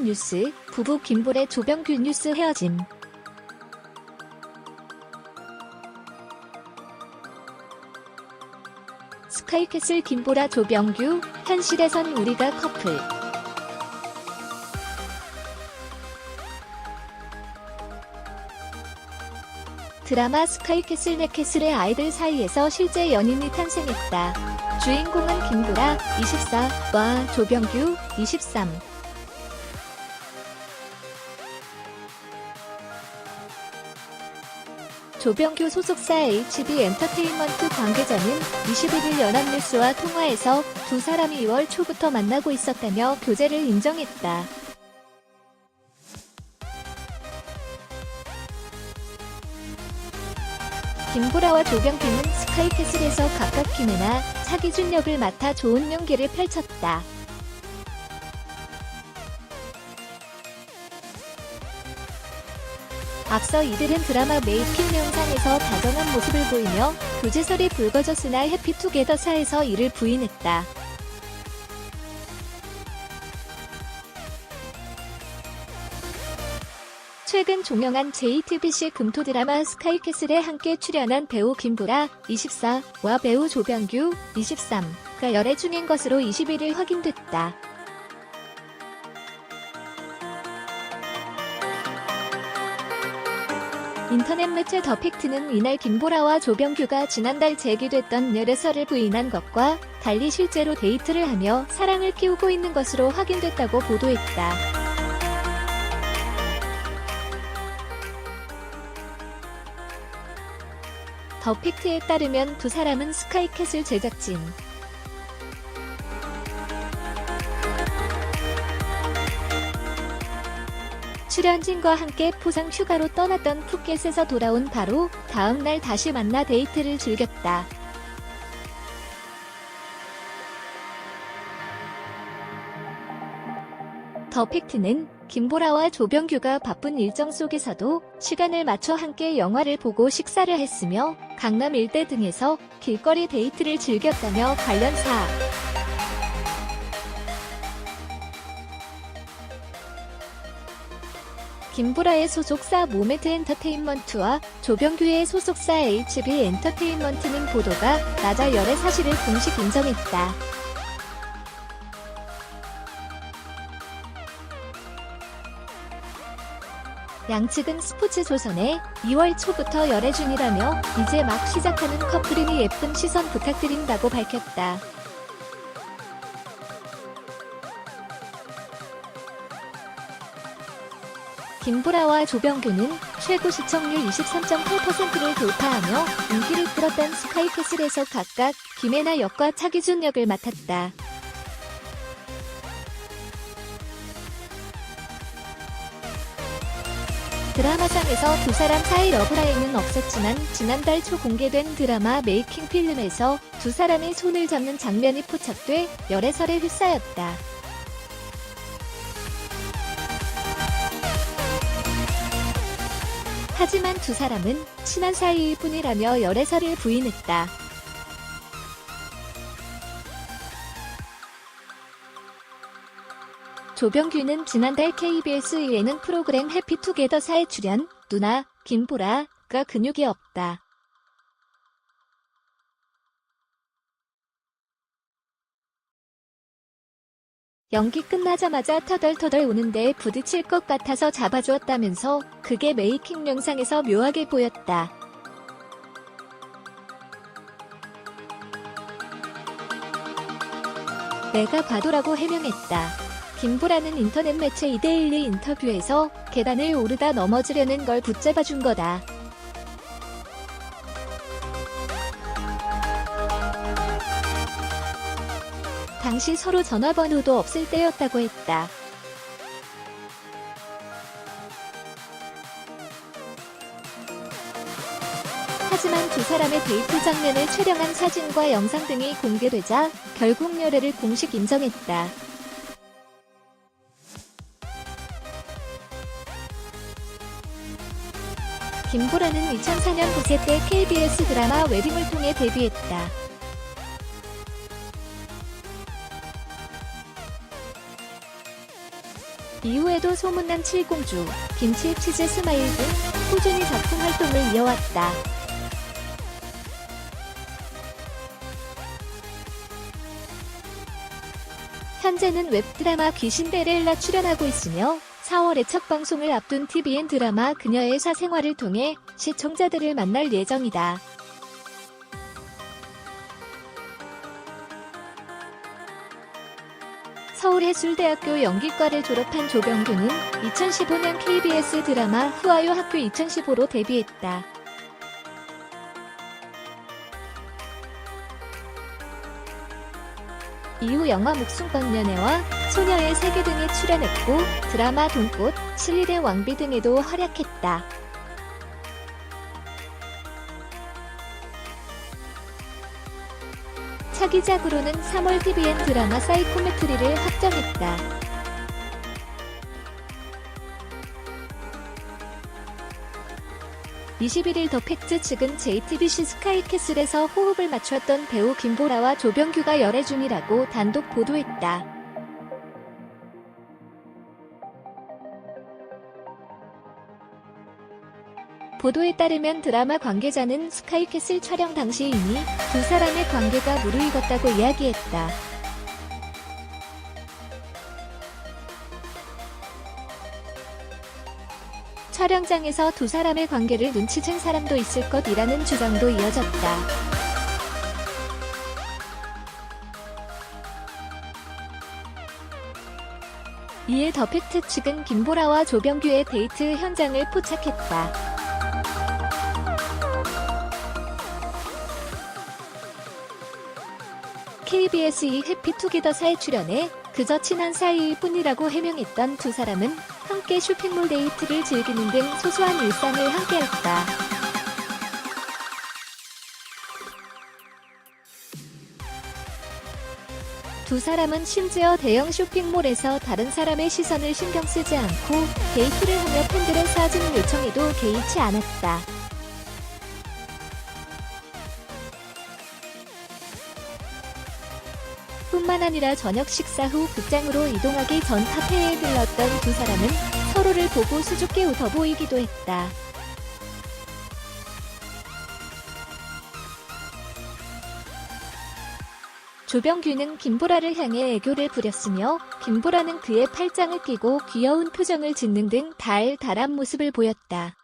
다음 뉴스, 부부 김보라 조병규 뉴스 헤어짐. 스카이캐슬 김보라 조병규, 현실에선 우리가 커플. 드라마 스카이캐슬 넷캐슬의 아이들 사이에서 실제 연인이 탄생했다. 주인공은 김보라, 24와 조병규, 23. 조병규 소속사 HB엔터테인먼트 관계자는 21일 연합뉴스와 통화에서 두 사람이 2월 초부터 만나고 있었다며 교제를 인정했다. 김보라와 조병규는 스카이캐슬에서 각각 김혜나, 차기준 역을 맡아 좋은 연기를 펼쳤다. 앞서 이들은 드라마 메이킹 영상에서 다정한 모습을 보이며 교제설이 불거졌으나 해피투게더사에서 이를 부인했다. 최근 종영한 JTBC 금토 드라마 스카이캐슬에 함께 출연한 배우 김보라, 24와 배우 조병규, 23가 열애 중인 것으로 21일 확인됐다. 인터넷 매체 더팩트는 이날 김보라와 조병규가 지난달 제기됐던 열애설을 부인한 것과 달리 실제로 데이트를 하며 사랑을 키우고 있는 것으로 확인됐다고 보도했다. 더팩트에 따르면 두 사람은 스카이캐슬 제작진 출연진과 함께 포상 휴가로 떠났던 푸켓에서 돌아온 바로 다음 날 다시 만나 데이트를 즐겼다. 더팩트는 김보라와 조병규가 바쁜 일정 속에서도 시간을 맞춰 함께 영화를 보고 식사를 했으며 강남 일대 등에서 길거리 데이트를 즐겼다며 관련사 김보라의 소속사 모메드 엔터테인먼트와 조병규의 소속사 HB엔터테인먼트는 보도가 나자 열애 사실을 공식 인정했다. 양측은 스포츠조선에 2월 초부터 열애 중이라며 이제 막 시작하는 커플이니 예쁜 시선 부탁드린다고 밝혔다. 김보라와 조병규는 최고 시청률 23.8%를 돌파하며 인기를 끌었던 스카이캐슬에서 각각 김혜나 역과 차기준 역을 맡았다. 드라마상에서 두 사람 사이 러브라인은 없었지만 지난달 초 공개된 드라마 메이킹 필름에서 두 사람이 손을 잡는 장면이 포착돼 열애설에 휩싸였다. 하지만 두 사람은 친한 사이일 뿐이라며 열애설을 부인했다. 조병규는 지난달 KBS 예능 프로그램 해피투게더사에 출연, 누나, 김보라가 근육이 없다. 연기 끝나자마자 터덜터덜 우는데 부딪힐 것 같아서 잡아주었다면서 그게 메이킹 영상에서 묘하게 보였다. 내가 과도라고 해명했다. 김보라는 인터넷 매체 이데일리 인터뷰에서 계단을 오르다 넘어지려는 걸 붙잡아준 거다. 당시 서로 전화번호도 없을 때였다고 했다. 하지만 두 사람의 데이트 장면을 촬영한 사진과 영상 등이 공개되자 결국 열애를 공식 인정했다. 김보라는 2004년 9세 때 KBS 드라마 웨딩을 통해 데뷔했다. 이후에도 소문난 칠공주, 김치 치즈 스마일 등 꾸준히 작품 활동을 이어왔다. 현재는 웹드라마 귀신데렐라 출연하고 있으며 4월에 첫 방송을 앞둔 TVN 드라마 그녀의 사생활을 통해 시청자들을 만날 예정이다. 서울예술대학교 연기과를 졸업한 조병규는 2015년 KBS 드라마 후아요 학교 2015로 데뷔했다. 이후 영화 묵순방면회와 소녀의 세계 등에 출연했고 드라마 돈꽃, 신리의 왕비 등에도 활약했다. 차기작으로는 3월 TVN 드라마 사이코메트리를 확정했다. (21일) 더 팩트 측은 JTBC 스카이캐슬에서 호흡을 맞췄던 배우 김보라와 조병규가 열애 중이라고 단독 보도했다. 보도에 따르면 드라마 관계자는 스카이캐슬 촬영 당시 이미 두 사람의 관계가 무르익었다고 이야기했다. 촬영장에서 두 사람의 관계를 눈치챈 사람도 있을 것이라는 주장도 이어졌다. 이에 더 팩트 측은 김보라와 조병규의 데이트 현장을 포착했다. KBS 2 해피투게더사에 출연해 그저 친한 사이일 뿐이라고 해명했던 두 사람은 함께 쇼핑몰 데이트를 즐기는 등 소소한 일상을 함께했다. 두 사람은 심지어 대형 쇼핑몰에서 다른 사람의 시선을 신경 쓰지 않고 데이트를 하며 팬들의 사진 요청에도 개의치 않았다. 뿐만 아니라 저녁 식사 후 극장으로 이동하기 전 카페에 들렀던 두 사람은 서로를 보고 수줍게 웃어 보이기도 했다. 조병규는 김보라를 향해 애교를 부렸으며 김보라는 그의 팔짱을 끼고 귀여운 표정을 짓는 등 달달한 모습을 보였다.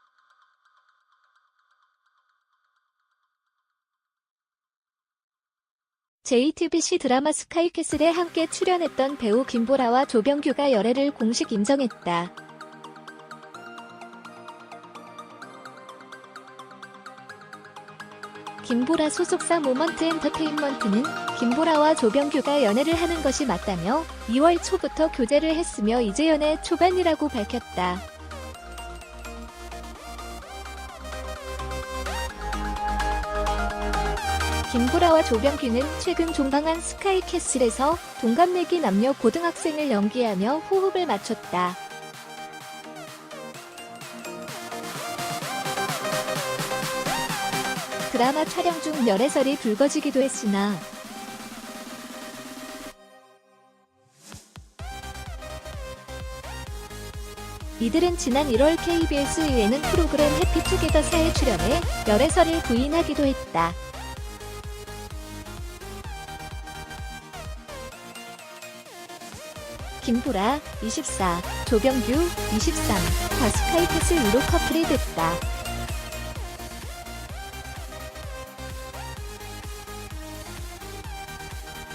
JTBC 드라마 스카이캐슬에 함께 출연했던 배우 김보라와 조병규가 열애를 공식 인정했다. 김보라 소속사 모먼트 엔터테인먼트는 김보라와 조병규가 연애를 하는 것이 맞다며 2월 초부터 교제를 했으며 이제 연애 초반이라고 밝혔다. 김보라와 조병규는 최근 종방한 스카이캐슬에서 동갑내기 남녀 고등학생을 연기하며 호흡을 맞췄다. 드라마 촬영 중 열애설이 불거지기도 했으나 이들은 지난 1월 KBS 예능 프로그램 해피투게더사에 출연해 열애설을 부인하기도 했다. 김보라 24, 조병규 23, 다 스카이캐슬 1호 커플이 됐다.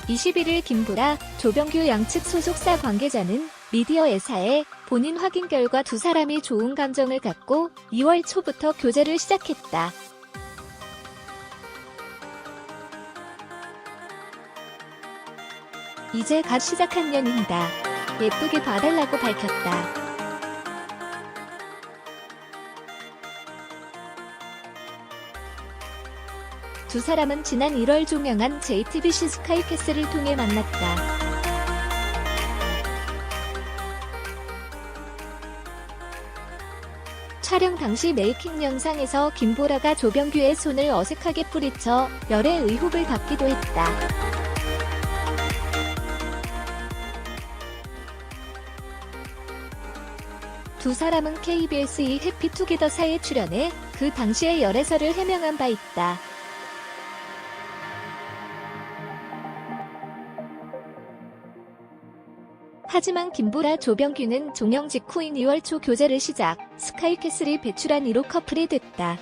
(21일) 김보라, 조병규 양측 소속사 관계자는 미디어에사에 본인 확인 결과 두 사람이 좋은 감정을 갖고 2월 초부터 교제를 시작했다. 이제 갓 시작한 연인이다. 예쁘게 봐달라고 밝혔다. 두 사람은 지난 1월 종영한 JTBC 스카이캐슬을 통해 만났다. 촬영 당시 메이킹 영상에서 김보라가 조병규의 손을 어색하게 뿌리쳐 열애 의혹을 받기도 했다. 두 사람은 KBS의 해피투게더사에 출연해 그 당시의 열애설을 해명한 바 있다. 하지만 김보라 조병규는 종영 직후인 2월 초 교제를 시작, 스카이캐슬이 배출한 1호 커플이 됐다.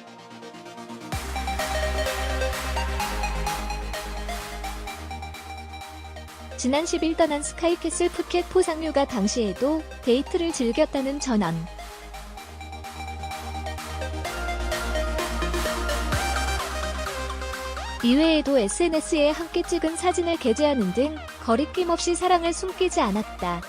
지난 10일 떠난 스카이캐슬 푸켓 포상류가 당시에도 데이트를 즐겼다는 전언. 이외에도 SNS에 함께 찍은 사진을 게재하는 등 거리낌 없이 사랑을 숨기지 않았다.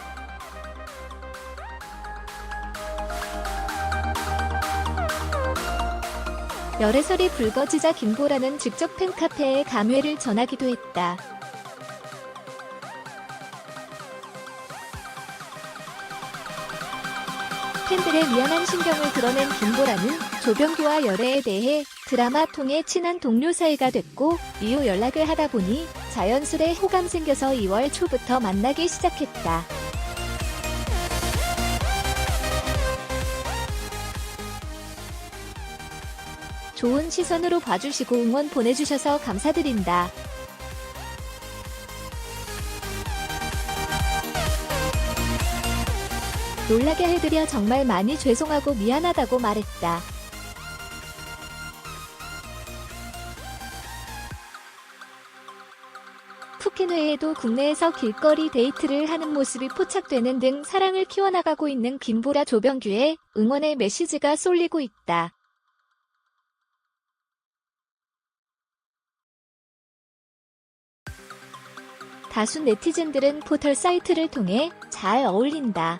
열애설이 불거지자 김보라는 직접 팬카페에 감회를 전하기도 했다. 팬들의 미안한 심경을 드러낸 김보라는 조병규와 열애에 대해 드라마 통해 친한 동료 사이가 됐고 이후 연락을 하다 보니 자연스레 호감 생겨서 2월 초부터 만나기 시작했다. 좋은 시선으로 봐주시고 응원 보내주셔서 감사드린다. 놀라게 해드려 정말 많이 죄송하고 미안하다고 말했다. 푸켓 외에도 국내에서 길거리 데이트를 하는 모습이 포착되는 등 사랑을 키워나가고 있는 김보라 조병규의 응원의 메시지가 쏠리고 있다. 다수 네티즌들은 포털 사이트를 통해 잘 어울린다.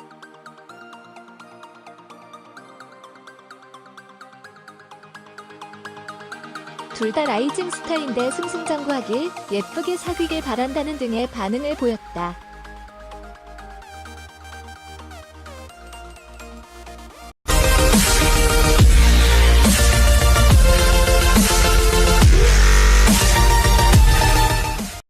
둘 다 라이징 스타인데 승승장구하길, 예쁘게 사귀길 바란다는 등의 반응을 보였다.